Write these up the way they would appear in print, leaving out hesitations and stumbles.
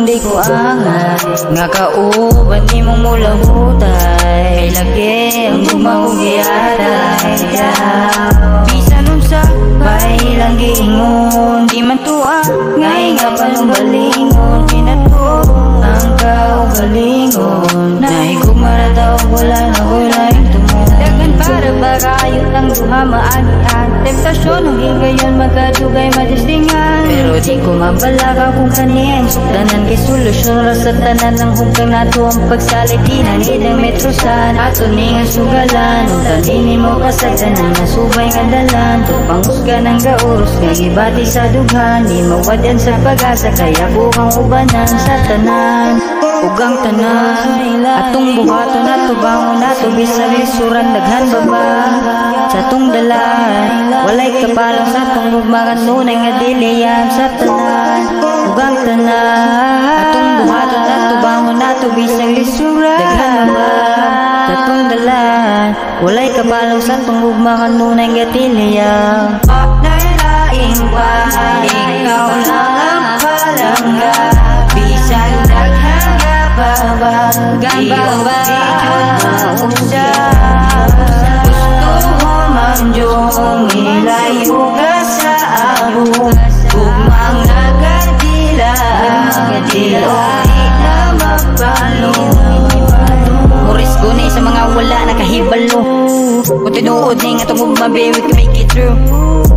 di ko angat nga kauban ni mong mula hutay lagi ang gumahong giyaray bisan unsa bailang giingon di man tuwa ngay nga panumbalingon kinato ang kaugalingon nahigog marataw wala na hulay dagan para barayot ang duha maagian temptasyon ang higayon magkadugay madistingan pero di ko mabalaga kung kanin sukdanan kay solusyon ra sa tanan ng hugtang nato ang pagsalikinan ilang metrosan ato ni nga sugalan ug tanini mo kasagdanan nga subay nga dalan tupangusga ng gauros nga gibati sa dughan di mawadyan sa pag-asa kaya bukang ubanan sa tanan ugang tanan atong buhaton nato bangon nato bisan isuran daghan baba sa tong dalan walay kapalang sa tong gugmakan nunay nga diliyam sa tanan ugang tanan atong buhaton nato bangon nato bisan isuran daghan baba sa tong dalan walay kapalang sa tong gugmakan nunay nga diliyam nailaing pa ikaw lang ang palangga bisan daghan gamba usya gusto mo manjong ilayo ka sa abo kung mga kadila di na mapalo muris ko na sa mga wala nakahibalo kung tinuod na nga itong mabiwit ka make it true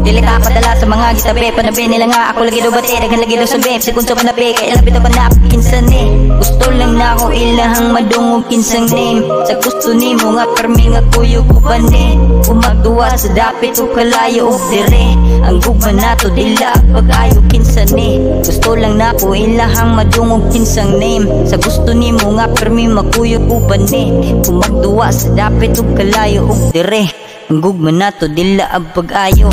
dili ka padala sa mga gitabe panabi nila nga ako lagi do bate daghan lagi do sa babe si kunso panabi kaya lapit pa na kinsan ni gusto lang na ako ilahang madungog kinsang name sa gusto ni mo nga karmi nga kuyo kuban ni umagduwa sa dapit o kalayo og dire ang guban nato dila pag-ayo kinsan ni gusto lang na ako ilahang madungog kinsang name sa gusto ni mo nga karmi makuyo kuban ni umagduwa sa dapit o kalayo og dire ang gugma nato dila ang pag-ayo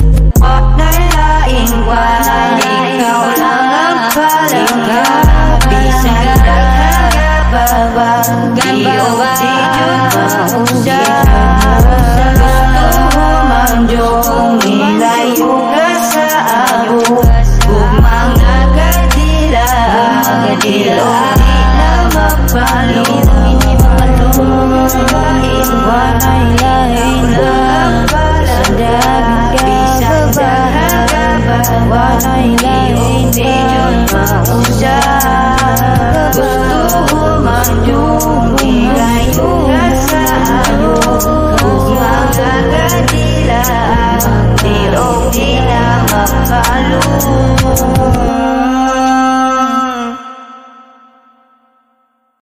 nailaing wala ikaw lang ang palangga bisan daghan gamba usya gusto mo manjong ilayo ka sa abo kung mga kadila di na mapalo wala ilaing wala ilaing usya gusto mo manjong ilayo ka sa abo kung mga kadila di na mapalo